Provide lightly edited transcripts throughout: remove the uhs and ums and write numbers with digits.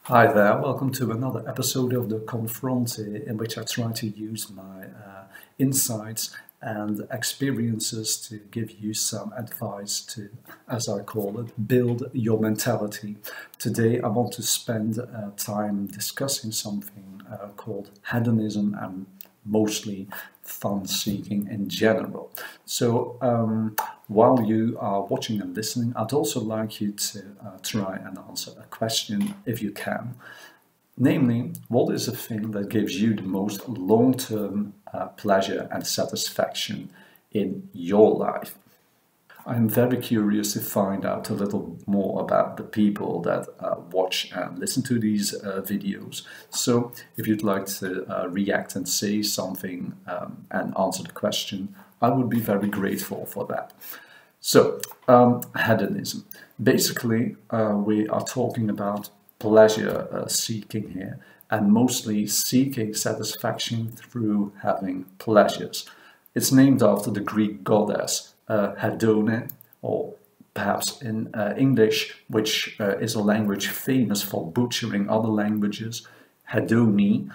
Hi there, welcome to another episode of The Confronti, in which I try to use my insights and experiences to give you some advice to, as I call it, build your mentality. Today I want to spend time discussing something called hedonism and mostly fun seeking in general. So while you are watching and listening, I'd also like you to try and answer a question if you can. Namely, what is the thing that gives you the most long-term pleasure and satisfaction in your life? I'm very curious to find out a little more about the people that watch and listen to these videos. So if you'd like to react and say something and answer the question, I would be very grateful for that. So, hedonism. Basically, we are talking about pleasure seeking here, and mostly seeking satisfaction through having pleasures. It's named after the Greek goddess Hedone, or perhaps in English, which is a language famous for butchering other languages, Hedone.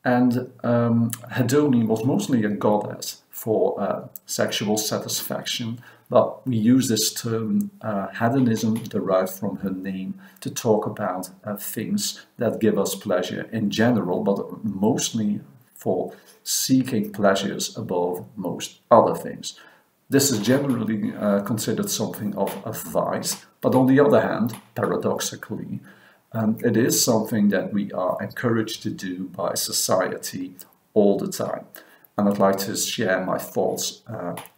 Hedone was mostly a goddess for sexual satisfaction, but we use this term hedonism, derived from her name, to talk about things that give us pleasure in general, but mostly for seeking pleasures above most other things. This is generally considered something of a vice, but on the other hand, paradoxically, it is something that we are encouraged to do by society all the time. And I'd like to share my thoughts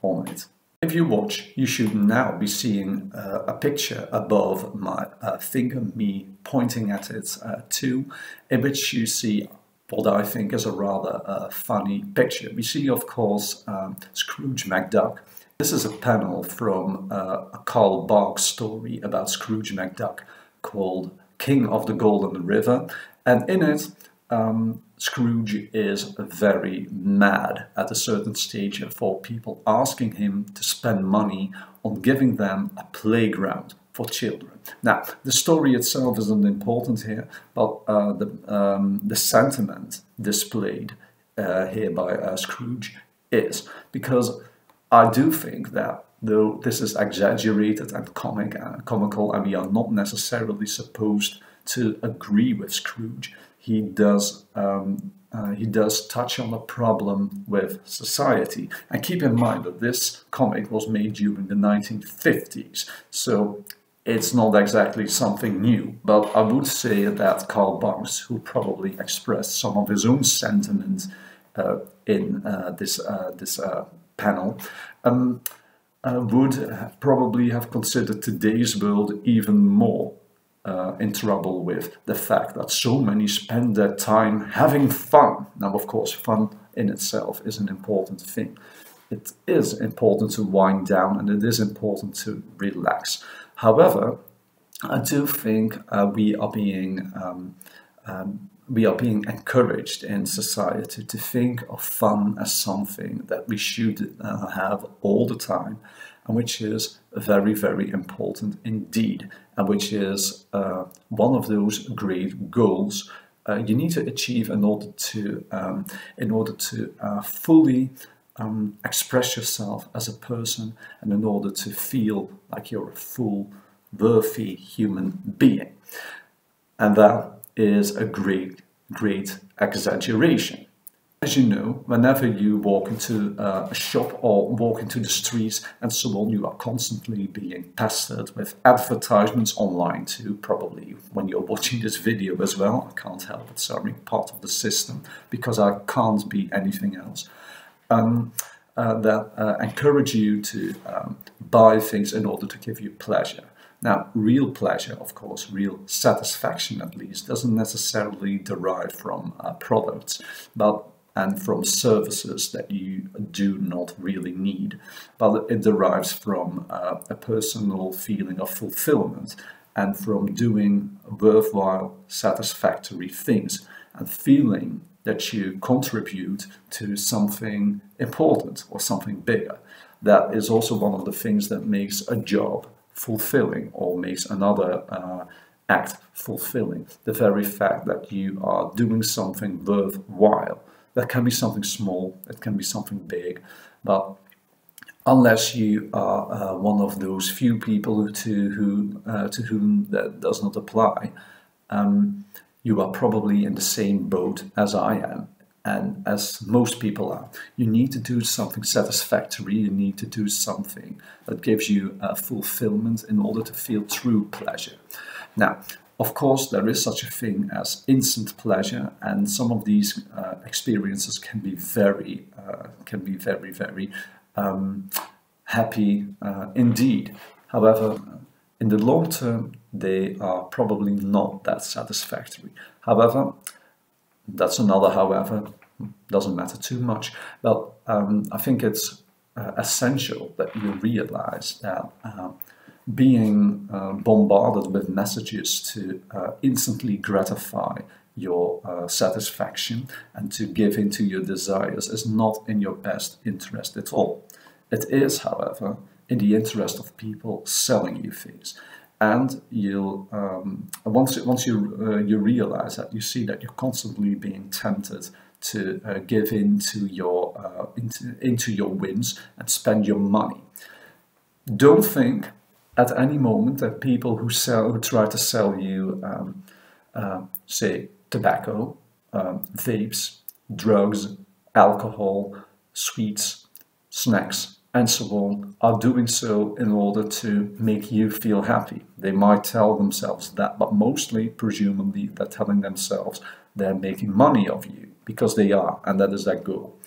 on it. If you watch, you should now be seeing a picture above my finger, me pointing at it too, in which you see what I think is a rather funny picture. We see, of course, Scrooge McDuck. This is a panel from a Carl Barks story about Scrooge McDuck called King of the Golden River, and in it Scrooge is very mad at a certain stage for people asking him to spend money on giving them a playground for children. Now, the story itself isn't important here, but the sentiment displayed here by Scrooge is, because I do think that though this is exaggerated and comical, and we are not necessarily supposed to agree with Scrooge, he does touch on a problem with society. And keep in mind that this comic was made during the 1950s, so it's not exactly something new. But I would say that Carl Barks, who probably expressed some of his own sentiment in this panel, would probably have considered today's world even more in trouble with the fact that so many spend their time having fun. Now, of course, fun in itself is an important thing. It is important to wind down, and it is important to relax. However, I do think we are being encouraged in society to think of fun as something that we should have all the time, and which is very, very important indeed, and which is one of those great goals you need to achieve in order to fully express yourself as a person, and in order to feel like you're a full, worthy human being. And that is a great exaggeration. As you know, whenever you walk into a shop or walk into the streets and so on, you are constantly being pestered with advertisements online too, probably when you're watching this video as well. I can't help it, sorry, part of the system, because I can't be anything else. That encourage you to buy things in order to give you pleasure. Now, real pleasure, of course, real satisfaction at least, doesn't necessarily derive from products, and from services that you do not really need, but it derives from a personal feeling of fulfillment, and from doing worthwhile, satisfactory things, and feeling that you contribute to something important or something bigger. That is also one of the things that makes a job fulfilling, or makes another act fulfilling, the very fact that you are doing something worthwhile. That can be something small, it can be something big, but unless you are one of those few people to whom that does not apply, you are probably in the same boat as I am, and as most people are. You need to do something satisfactory, you need to do something that gives you fulfillment in order to feel true pleasure. Now, of course, there is such a thing as instant pleasure, and some of these experiences can be very, very happy indeed. However, in the long term, they are probably not that satisfactory. However, that's another however, doesn't matter too much. But I think it's essential that you realize that being bombarded with messages to instantly gratify your satisfaction and to give into your desires is not in your best interest at all. It is, however, in the interest of people selling you things. And you'll once you realize that, you see that you're constantly being tempted to give into your whims and spend your money. Don't think at any moment that people who try to sell you, say, tobacco, vapes, drugs, alcohol, sweets, snacks, and so on, are doing so in order to make you feel happy. They might tell themselves that, but mostly, presumably, they're telling themselves they're making money of you, because they are, and that is their goal.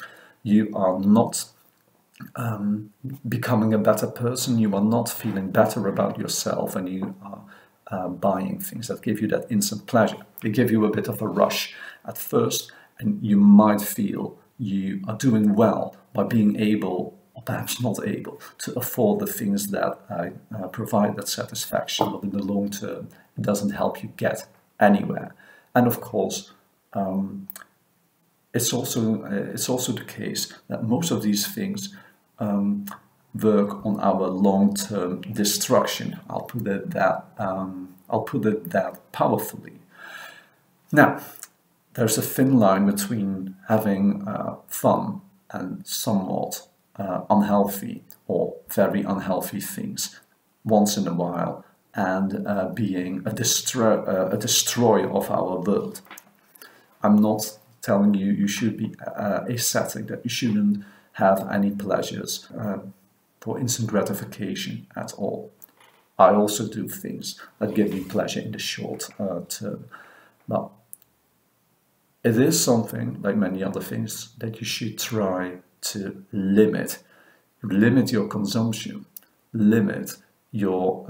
You are not becoming a better person, you are not feeling better about yourself, and you are buying things that give you that instant pleasure. They give you a bit of a rush at first, and you might feel you are doing well by being able, or perhaps not able, to afford the things that provide that satisfaction, but in the long term, it doesn't help you get anywhere. And of course, it's also the case that most of these things work on our long-term destruction. I'll put it that powerfully. Now, there's a thin line between having fun and somewhat unhealthy or very unhealthy things once in a while, and being a destroyer of our world. I'm not telling you you should be ascetic, that you shouldn't have any pleasures for instant gratification at all. I also do things that give me pleasure in the short term, but it is something, like many other things, that you should try to limit. Limit your consumption, limit your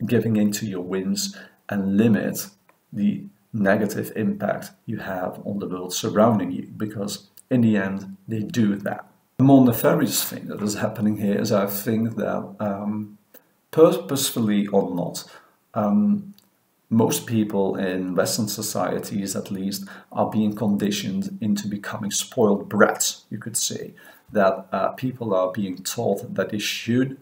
giving into your whims, and limit the negative impact you have on the world surrounding you, because in the end they do that. The more nefarious thing that is happening here is, I think, that purposefully or not, most people in Western societies, at least, are being conditioned into becoming spoiled brats, you could say. That people are being taught that they should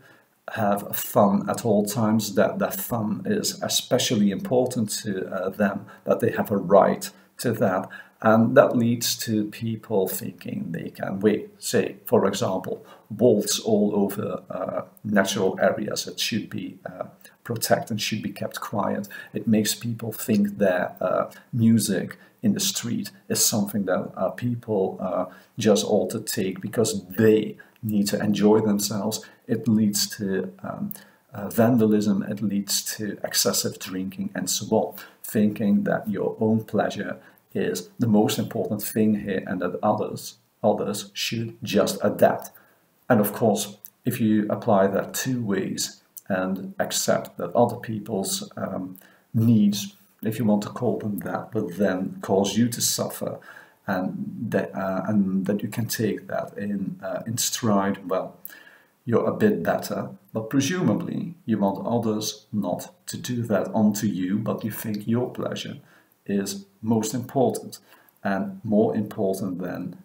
have fun at all times, that their fun is especially important to them, that they have a right to that. And that leads to people thinking they can, say, for example, waltz all over natural areas that should be protected and should be kept quiet. It makes people think their music in the street is something that people just ought to take because they need to enjoy themselves. It leads to vandalism, it leads to excessive drinking and so on, thinking that your own pleasure is the most important thing here, and that others should just adapt. And of course, if you apply that 2 ways and accept that other people's needs, if you want to call them that, will then cause you to suffer, and that you can take that in stride, well, you're a bit better. But presumably you want others not to do that onto you, but you think your pleasure is most important, and more important than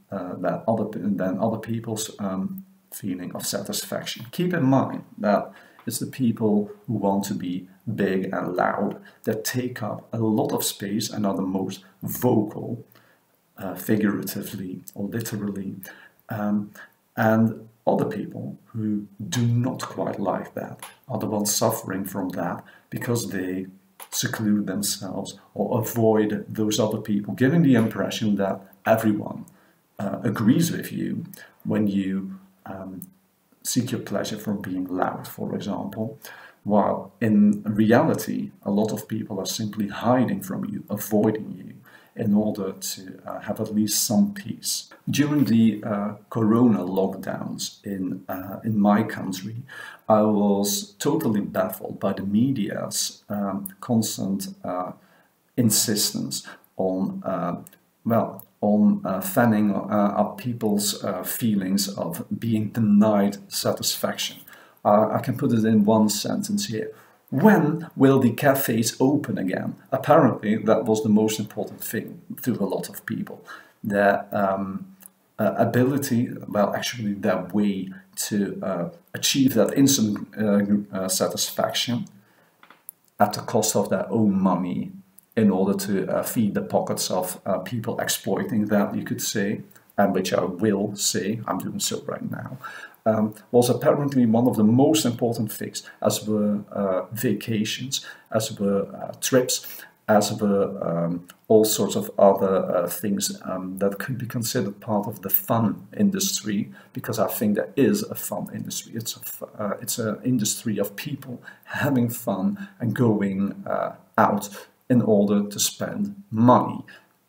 other people's feeling of satisfaction. Keep in mind that it's the people who want to be big and loud, that take up a lot of space and are the most vocal, figuratively or literally, and other people who do not quite like that are the ones suffering from that because they seclude themselves or avoid those other people, giving the impression that everyone agrees with you when you seek your pleasure from being loud, for example, while in reality a lot of people are simply hiding from you, avoiding you, in order to have at least some peace. During the corona lockdowns in my country, I was totally baffled by the media's constant insistence on fanning up people's feelings of being denied satisfaction. I can put it in one sentence here. When will the cafes open again? Apparently, that was the most important thing to a lot of people. Their ability, well, actually their way to achieve that instant satisfaction at the cost of their own money in order to feed the pockets of people exploiting that, you could say, and which I will say, I'm doing so right now, was apparently one of the most important things, as were vacations, as were trips, as were all sorts of other things that could be considered part of the fun industry, because I think there is a fun industry. It's an industry of people having fun and going out in order to spend money.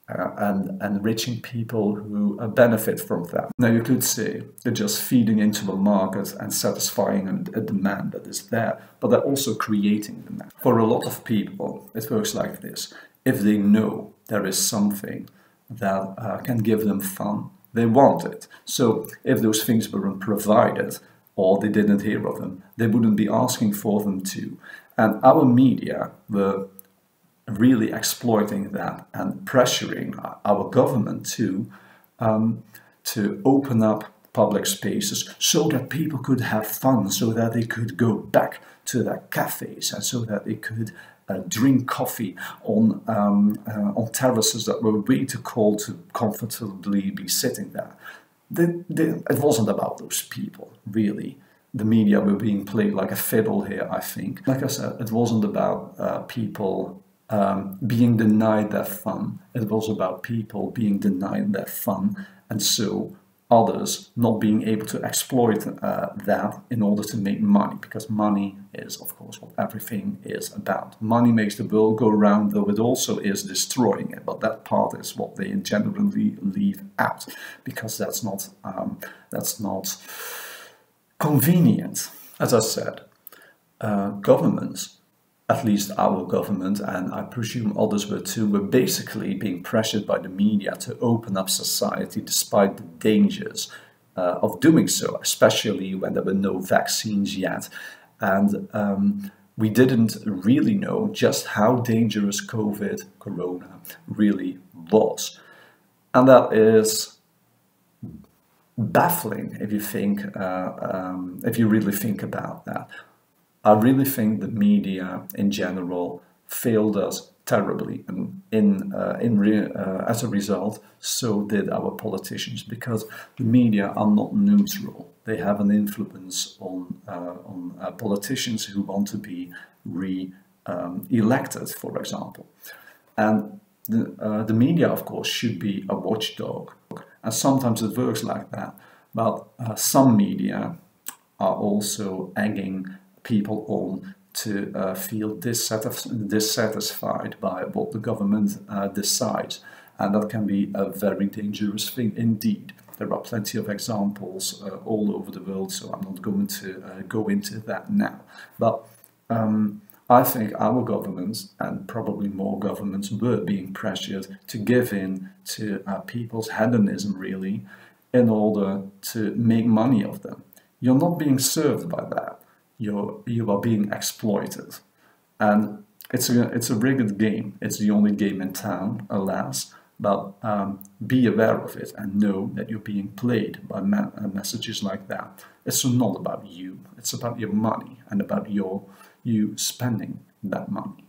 And enriching people who benefit from that. Now you could say they're just feeding into a market and satisfying a demand that is there, but they're also creating demand. For a lot of people, it works like this. If they know there is something that can give them fun, they want it. So if those things weren't provided, or they didn't hear of them, they wouldn't be asking for them too. And our media were really exploiting that and pressuring our government to open up public spaces so that people could have fun, so that they could go back to their cafes, and so that they could drink coffee on terraces that were way too cold to comfortably be sitting there. It wasn't about those people, really. The media were being played like a fiddle here, I think. Like I said, it wasn't about people being denied their fun. It was about people being denied their fun, and so others not being able to exploit that in order to make money, because money is, of course, what everything is about. Money makes the world go round, though it also is destroying it, but that part is what they generally leave out, because that's not convenient. As I said, governments, at least our government, and I presume others were too, were basically being pressured by the media to open up society despite the dangers of doing so, especially when there were no vaccines yet. And we didn't really know just how dangerous corona, really was. And that is baffling if you really think about that. I really think the media in general failed us terribly, and as a result, so did our politicians, because the media are not neutral. They have an influence on politicians who want to be re-elected, for example. And the media, of course, should be a watchdog, and sometimes it works like that. But some media are also egging people on to feel dissatisfied by what the government decides, and that can be a very dangerous thing indeed. There are plenty of examples all over the world, so I'm not going to go into that now. But I think our governments, and probably more governments, were being pressured to give in to people's hedonism, really, in order to make money of them. You're not being served by that. You are being exploited, and it's a rigged game. It's the only game in town, alas. But be aware of it and know that you're being played by messages like that. It's not about you. It's about your money and about you spending that money.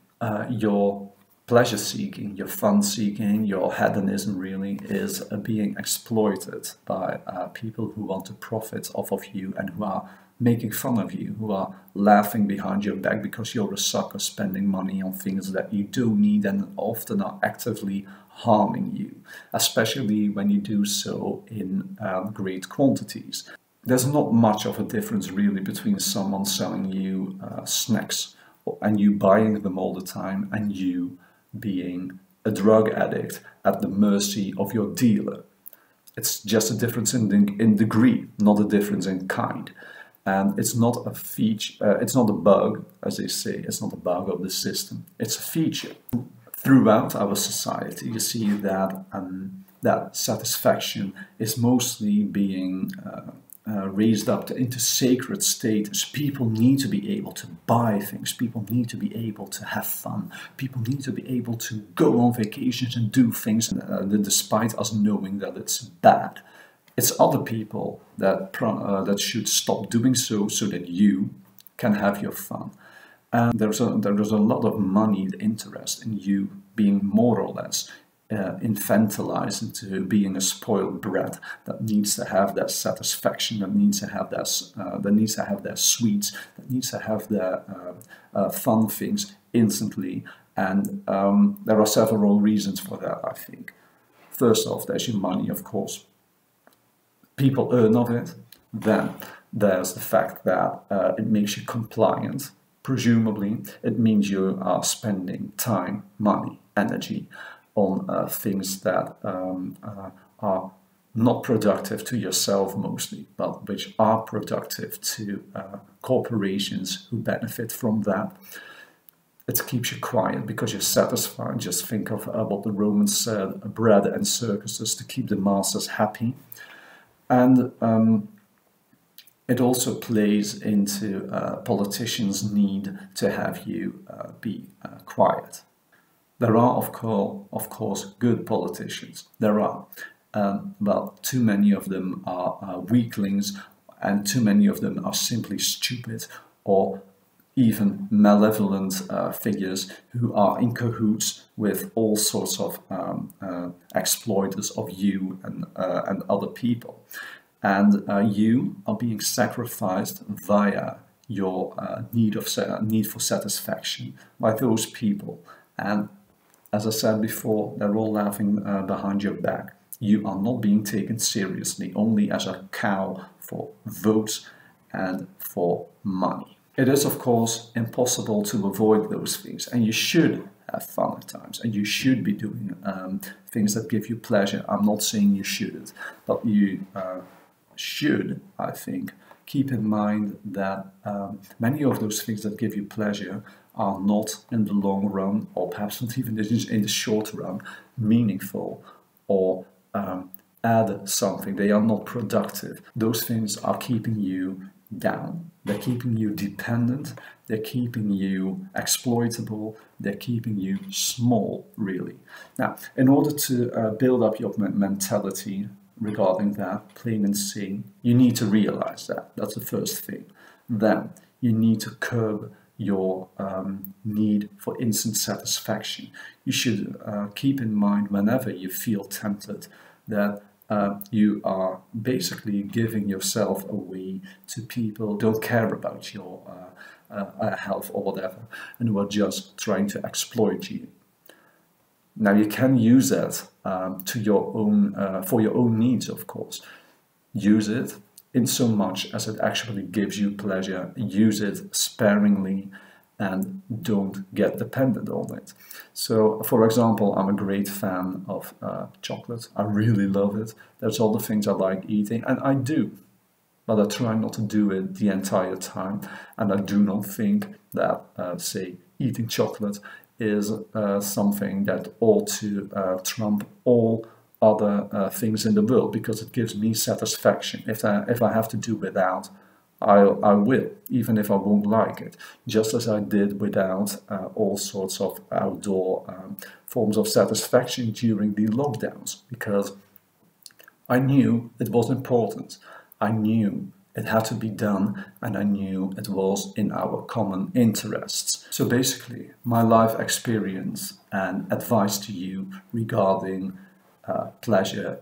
Your pleasure seeking, your fun seeking, your hedonism really is being exploited by people who want to profit off of you and who are making fun of you, who are laughing behind your back because you're a sucker spending money on things that you don't need and often are actively harming you, especially when you do so in great quantities. There's not much of a difference really between someone selling you snacks and you buying them all the time and you being a drug addict at the mercy of your dealer. It's just a difference in degree, not a difference in kind. And it's not a feature, it's not a bug, as they say, it's not a bug of the system, it's a feature. Throughout our society, you see that that satisfaction is mostly being raised up into sacred status. People need to be able to buy things, people need to be able to have fun, people need to be able to go on vacations and do things despite us knowing that it's bad. It's other people that should stop doing so that you can have your fun. And there's a lot of moneyed interest in you being more or less infantilized into being a spoiled brat that needs to have that satisfaction, that needs to have their sweets, that needs to have their fun things instantly. And there are several reasons for that, I think. First off, there's your money, of course. People earn of it. Then there's the fact that it makes you compliant. Presumably, it means you are spending time, money, energy on things that are not productive to yourself mostly, but which are productive to corporations who benefit from that. It keeps you quiet because you're satisfied. Just think of what the Romans said, bread and circuses to keep the masses happy. And it also plays into politicians' need to have you be quiet. There are, of course, good politicians. There are. But too many of them are weaklings, and too many of them are simply stupid or even malevolent figures who are in cahoots with all sorts of exploiters of you and other people. And you are being sacrificed via your need for satisfaction by those people. And as I said before, they're all laughing behind your back. You are not being taken seriously, only as a cow for votes and for money. It is, of course, impossible to avoid those things, and you should have fun at times, and you should be doing things that give you pleasure. I'm not saying you shouldn't, but you should, I think, keep in mind that many of those things that give you pleasure are not in the long run, or perhaps not even in the short run, meaningful or add something. They are not productive. Those things are keeping you down. They're keeping you dependent. They're keeping you exploitable. They're keeping you small, really. Now, in order to build up your mentality regarding that, plain and simple, you need to realize that. That's the first thing. Then you need to curb your need for instant satisfaction. You should keep in mind whenever you feel tempted that you are basically giving yourself away to people who don't care about your health or whatever, and who are just trying to exploit you. Now, you can use that to your own, for your own needs, of course. Use it in so much as it actually gives you pleasure. Use it sparingly and don't get dependent on it. So, for example, I'm a great fan of chocolate. I really love it. There's all the things I like eating, and I do. But I try not to do it the entire time. And I do not think that, say, eating chocolate is something that ought to trump all other things in the world, because it gives me satisfaction. If I have to do without, I will, even if I won't like it, just as I did without all sorts of outdoor forms of satisfaction during the lockdowns, because I knew it was important. I knew It had to be done, and I knew it was in our common interests. So basically, my life experience and advice to you regarding pleasure,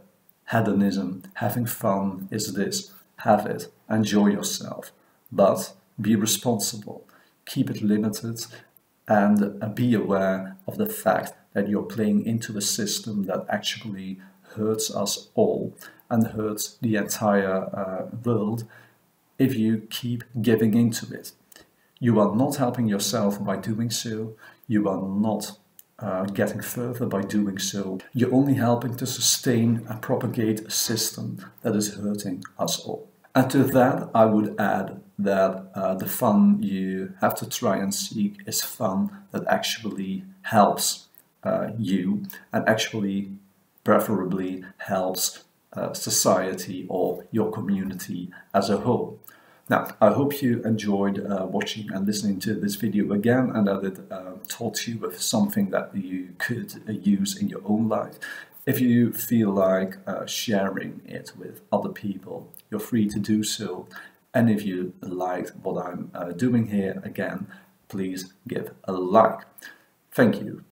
hedonism, having fun is this: have it, enjoy yourself, but be responsible, keep it limited, and be aware of the fact that you're playing into a system that actually hurts us all and hurts the entire world if you keep giving into it. You are not helping yourself by doing so. You are not getting further by doing so. You're only helping to sustain and propagate a system that is hurting us all. And to that, I would add that the fun you have to try and seek is fun that actually helps you and actually preferably helps society or your community as a whole. Now, I hope you enjoyed watching and listening to this video again, and that it taught you with something that you could use in your own life. If you feel like sharing it with other people, you're free to do so. And if you liked what I'm doing here, again, please give a like. Thank you.